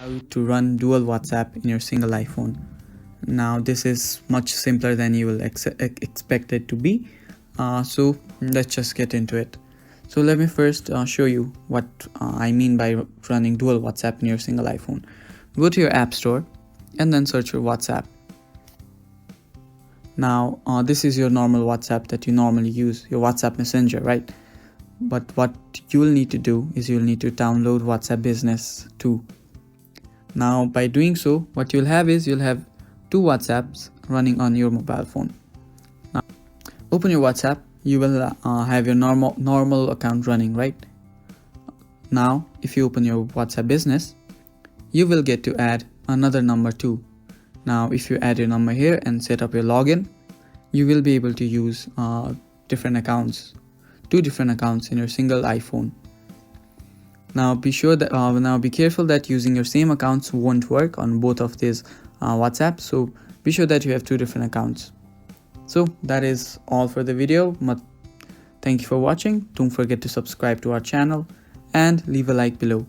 How to run dual WhatsApp in your single iPhone. Now this is much simpler than you will expect it to be. So let's just get into it. So let me first show you what I mean by running dual WhatsApp in your single iPhone. Go to your app store and then search for WhatsApp. Now this is your normal WhatsApp that you normally use, your WhatsApp Messenger, right? But what you will need to do is you'll need to download WhatsApp Business too. Now by doing so, what you'll have is you'll have two WhatsApps running on your mobile phone. Now open your WhatsApp, you will have your normal account running, right? Now if you open your WhatsApp Business, you will get to add another number too. Now if you add your number here and set up your login, you will be able to use different accounts, two different accounts in your single iPhone. Now be careful that using your same accounts won't work on both of these WhatsApp. So be sure that you have two different accounts. So that is all for the video. Thank you for watching. Don't forget to subscribe to our channel and leave a like below.